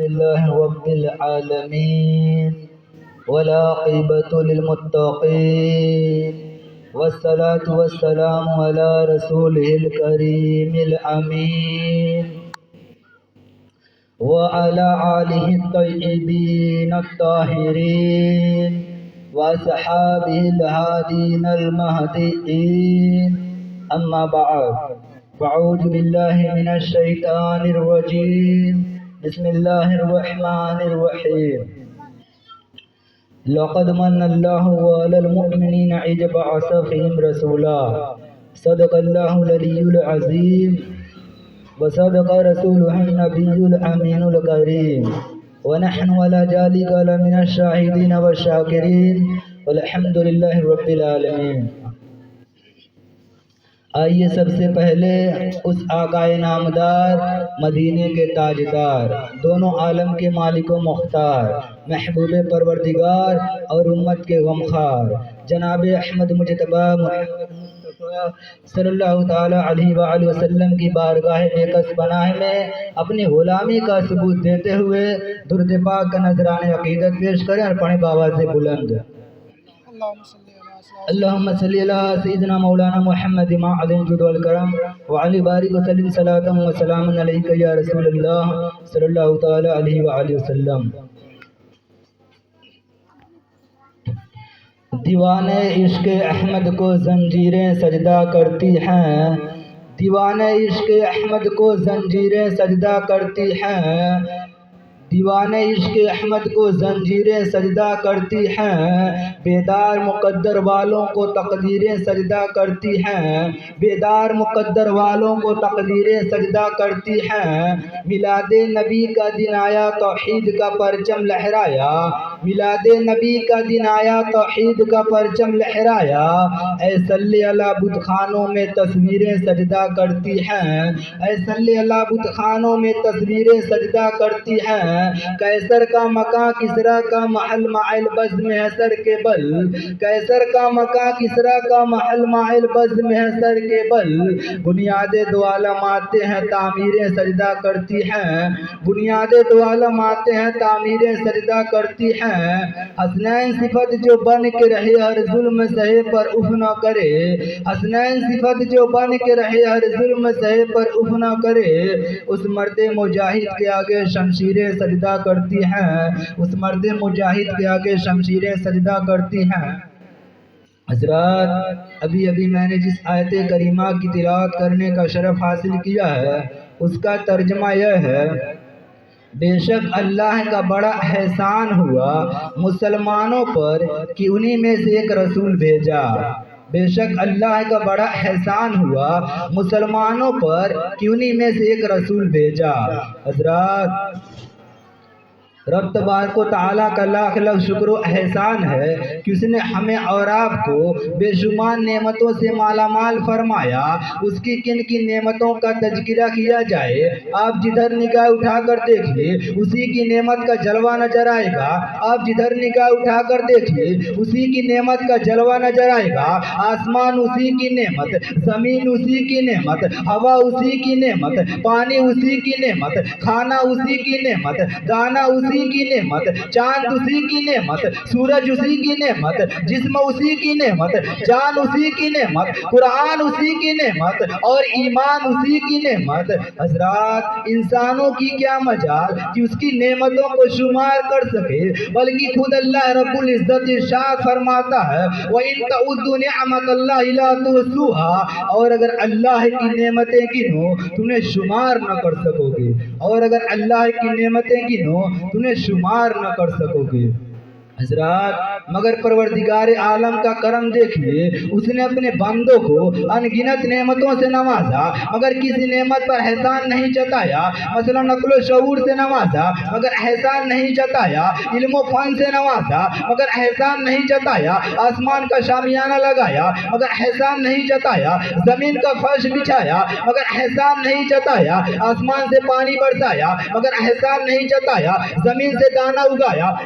لله رب العالمين والعاقبة للمتقين والصلاة والسلام على رسوله الكريم الأمين وعلى آله الطيبين الطاهرين وأصحابه الهادين المهديين أما بعد فأعوذ بالله من الشيطان الرجيم بسم الله الرحمن الرحيم لقد من الله على المؤمنين إذ بعث فيهم رسولا صدق الله العلي العظيم وصدق رسوله النبي الأمين الكريم ونحن على ذلك لمن الشاهدين والشاكرين والحمد لله رب العالمين۔ آئیے سب سے پہلے اس آقائے نامدار، مدینے کے تاجدار، دونوں عالم کے مالک و مختار، محبوب پروردگار اور امت کے غمخوار جناب احمد مجتبی صلی اللہ تعالی علیہ وآلہ وسلم کی بارگاہ بےکس پناہ میں اپنی غلامی کا ثبوت دیتے ہوئے درود پاک کا نذرانہ عقیدت پیش کریں اور پڑھیں بآواز بلند۔ اللہم صلی اللہ سیدنا مولانا محمد معدن جود والکرم وعلی بارک وسلم صلاة و سلام علیکہ یا رسول اللہ صلی اللہ تعالی علیہ وآلہ وسلم۔ دیوان عشق احمد کو زنجیریں سجدہ کرتی ہیں، دیوان عشق احمد کو زنجیریں سجدہ کرتی ہیں، دیوان عشق احمد کو زنجیریں سجدہ کرتی ہیں، بیدار مقدر والوں کو تقدیریں سجدہ کرتی ہیں، بیدار مقدر والوں کو تقدیریں سجدہ کرتی ہیں۔ میلاد نبی کا دن آیا توحید کا پرچم لہرایا، میلاد نبی کا دن آیا توحید کا پرچم لہرایا، اے صلی اللہ بت خانوں میں تصویریں سجدہ کرتی ہیں، اے صلی اللہ بت خانوں میں تصویریں سجدہ کرتی ہیں۔ کیسر کا مکاں کسریٰ کا محل مائل بزم ہے سر کے بل، کیسر کا مکاں کسریٰ کا محل مائل بزم ہے سر کے بل، بنیاد دو عالم آتے ہیں تعمیریں سجدہ کرتی ہیں، بنیاد دو عالم آتے ہیں تعمیریں سجدہ کرتی ہیں۔ حسنین صفت جو بن کے رہے ہر ظلم سہے پر اف نہ کرے، حسنین صفت جو بن کے رہے ہر ظلم سہے پر اف نہ کرے، اس مرد مجاہد کے آگے شمشیریں سجدہ کرتی ہیں، اس مرد مجاہد کے آگے شمشیریں سجدہ کرتی ہیں۔ حضرات، ابھی میں نے جس آیت کریمہ کی تلاوت کرنے کا شرف حاصل کیا ہے اس کا ترجمہ یہ ہے، بے شک اللہ کا بڑا احسان ہوا مسلمانوں پر کہ انہی میں سے ایک رسول بھیجا، بے شک اللہ کا بڑا احسان ہوا مسلمانوں پر کہ انہی میں سے ایک رسول بھیجا۔ حضرات، رب تبارک و تعالیٰ کا لاکھ لاکھ شکر و احسان ہے کہ اس نے ہمیں اور آپ کو بے شمار نعمتوں سے مالا مال فرمایا۔ اس کی کن کی نعمتوں کا تذکرہ کیا جائے، آپ جدھر نگاہ اٹھا کر دیکھیے اسی کی نعمت کا جلوہ نظر آئے گا، آپ جدھر نگاہ اٹھا کر دیکھیے اسی کی نعمت کا جلوہ نظر آئے گا۔ آسمان اسی کی نعمت، زمین اسی کی نعمت، ہوا اسی کی نعمت، پانی اسی کی نعمت، کھانا اسی کی نعمت، دانا اسی کی نعمت، چاند اسی کی نعمت، سورج اسی کی نعمت، جسم اسی کی نعمت، جان اسی کی نعمت، قرآن اسی کی نعمت اور ایمان اسی کی نعمت۔ حضرات، انسانوں کی کیا مجال کہ اس کی نعمتوں کو شمار کر سکے، بلکہ خود اللہ رب العزت ارشاد فرماتا ہے وَإِن تَعُدُّوا نِعْمَتَ اللَّهِ لَا تُحْصُوهَا، اور اگر اللہ کی نعمتیں گنو تمہیں شمار نہ کر سکو گے، اور اگر اللہ کی نعمتیں گنو تمہیں شمار نہ کر سکو گے۔ حضرات، مگر پروردگار عالم کا کرم دیکھیے، اس نے اپنے بندوں کو انگنت نعمتوں سے نوازا مگر کسی نعمت پر احسان نہیں جتایا۔ مثلا نقل و شعور سے نوازا مگر احسان نہیں جتایا، علم و فن سے نوازا مگر احسان نہیں جتایا، آسمان کا شامیانہ لگایا مگر احسان نہیں جتایا، زمین کا فرش بچھایا مگر احسان نہیں جتایا، آسمان سے پانی برسایا مگر احسان نہیں جتایا، زمین سے دانا اگایا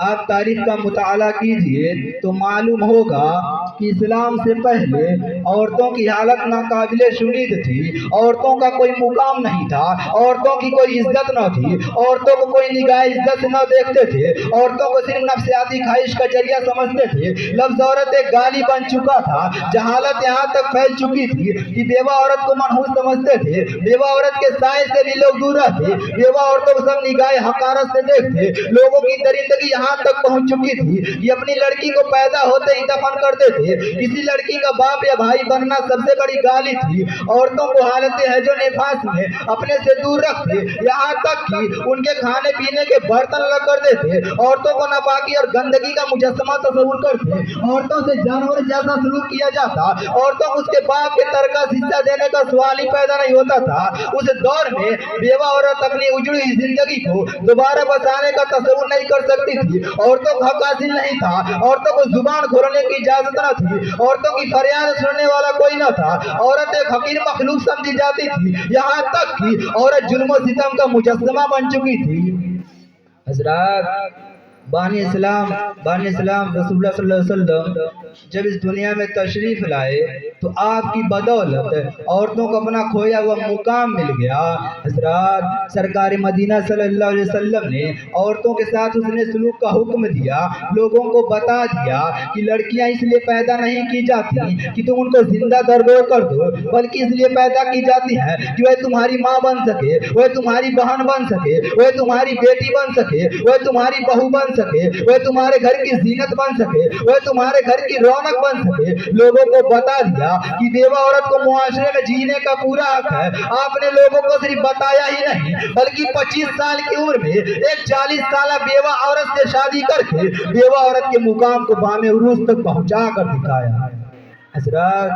آپ تاریخ کا مطالعہ کیجئے تو معلوم ہوگا کہ اسلام سے پہلے عورتوں کی حالت ناقابل شمید تھی، عورتوں کا کوئی مقام نہیں تھا، عورتوں کی کوئی عزت نہ تھی، عورتوں کو کوئی نگاہ عزت نہ دیکھتے تھے، عورتوں کو صرف نفسیاتی خواہش کا ذریعہ سمجھتے تھے۔ لفظ عورت ایک گالی بن چکا تھا، جہالت یہاں تک پھیل چکی تھی کہ بیوہ عورت کو منحوس سمجھتے تھے، بیوہ عورت کے سائے سے بھی لوگ دور رہتے، بیوہ عورتوں کو سب نگاہ حقارت سے دیکھتے۔ لوگوں کی درندگی یہاں تک پہنچ چکی تھی کہ اپنی لڑکی کو پیدا ہوتے ہی دفن کرتے تھے۔ کسی لڑکی کا باپ یا بھائی بننا سب سے بڑی گالی تھی۔ عورتوں کو حالت حیض و نفاس میں اپنے سے دور رکھتے، یہاں تک کہ ان کے کھانے پینے کے برتن الگ کر دیتے، عورتوں کو ناپاکی اور گندگی کا مجسمہ تصور کرتے، عورتوں سے جانور جیسا سلوک کیا جاتا، عورتوں کو اس کے باپ کے ترکہ حصہ دینے کا سوال ہی پیدا نہیں ہوتا تھا۔ اس دور میں بیوہ عورت اپنی اجڑی ہوئی زندگی کو دوبارہ بسانے کا تصور نہیں کر سکتی تھی، عورتوں کو حق حاصل نہیں تھا، عورتوں کو زبان کھولنے کی اجازت نہ تھی، عورتوں کی فریاد سننے والا کوئی نہ تھا، عورت ایک حقیر مخلوق سمجھی جاتی تھی، یہاں تک کہ عورت ظلم و ستم کا مجسمہ بن چکی تھی۔ حضرات، بانی اسلام رسول اللہ صلی اللہ علیہ وسلم جب اس دنیا میں تشریف لائے تو آپ کی بدولت عورتوں کو اپنا کھویا ہوا مقام مل گیا۔ حضرات، سرکار مدینہ صلی اللہ علیہ وسلم نے عورتوں کے ساتھ حسن سلوک کا حکم دیا، لوگوں کو بتا دیا کہ لڑکیاں اس لیے پیدا نہیں کی جاتی کہ تم ان کو زندہ درگور کر دو، بلکہ اس لیے پیدا کی جاتی ہیں کہ وہ تمہاری ماں بن سکے، وہ تمہاری بہن بن سکے، وہ تمہاری بیٹی بن سکے، وہ تمہاری بہو بن سکے، وہ تمہارے گھر کی زینت بن سکے، وہ تمہارے گھر کی رونق بن سکے۔ لوگوں کو بتا دیا کہ بیوہ عورت کو معاشرے میں جینے کا پورا حق ہے۔ آپ نے لوگوں کو صرف بتایا ہی نہیں بلکہ 25 سال کی عمر میں ایک 40 سالہ بیوہ عورت سے شادی کر کے بیوہ عورت کے مقام کو بام عروج تک پہنچا کر دکھایا۔ حضرات،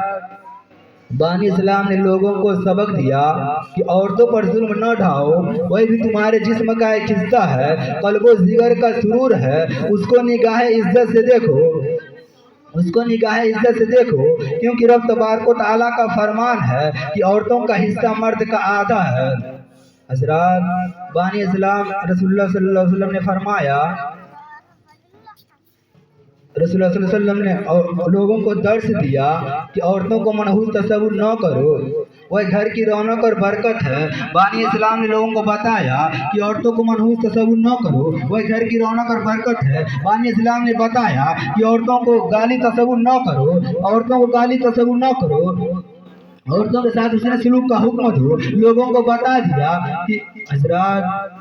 بانی اسلام نے لوگوں کو سبق دیا کہ عورتوں پر ظلم نہ ڈھاؤ، وہ بھی تمہارے جسم کا ایک حصہ ہے، قلب و جگر کا سرور ہے، اس کو نگاہ عزت سے دیکھو، اس کو نگاہ عزت سے دیکھو، کیونکہ رب تبارک و تعالیٰ کا فرمان ہے کہ عورتوں کا حصہ مرد کا آدھا ہے۔ حضرات، بانی اسلام رسول اللہ صلی اللہ علیہ وسلم نے فرمایا، رسول اللہ صلی اللہ علیہ وسلم نے لوگوں کو درس دیا کہ عورتوں کو منحوس تصور نہ کرو، وہ گھر کی رونق اور برکت ہے۔ بانی اسلام نے لوگوں کو بتایا کہ عورتوں کو منحوس تصور نہ کرو، وہ گھر کی رونق اور برکت ہے۔ بانی اسلام نے بتایا کہ عورتوں کو گالی تصور نہ کرو، عورتوں کو گالی تصور نہ کرو، عورتوں کے ساتھ اس نے سلوک کا حکم دو۔ لوگوں کو بتا دیا کہ حضرات،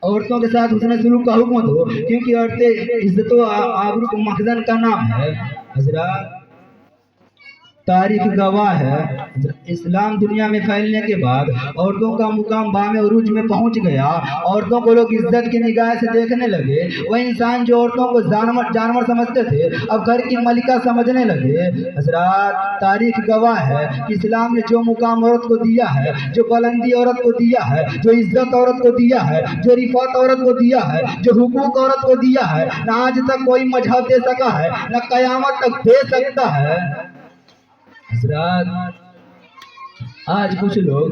عورتوں کے ساتھ حسن سلوک کا حکم دو، کیونکہ عورتیں عزت و آبرو کو مخزن کا نام ہے۔ حضرات، تاریخ گواہ ہے، اسلام دنیا میں پھیلنے کے بعد عورتوں کا مقام بام عروج میں پہنچ گیا، عورتوں کو لوگ عزت کی نگاہ سے دیکھنے لگے، وہ انسان جو عورتوں کو جانور سمجھتے تھے اب گھر کی ملکہ سمجھنے لگے۔ حضرات، تاریخ گواہ ہے کہ اسلام نے جو مقام عورت کو دیا ہے، جو بلندی عورت کو دیا ہے، جو عزت عورت کو دیا ہے، جو رفعت عورت کو دیا ہے، جو حقوق عورت کو دیا ہے، نہ آج تک کوئی مذہب دے سکا ہے، نہ قیامت تک دے سکتا ہے۔ حضرات، آج کچھ لوگ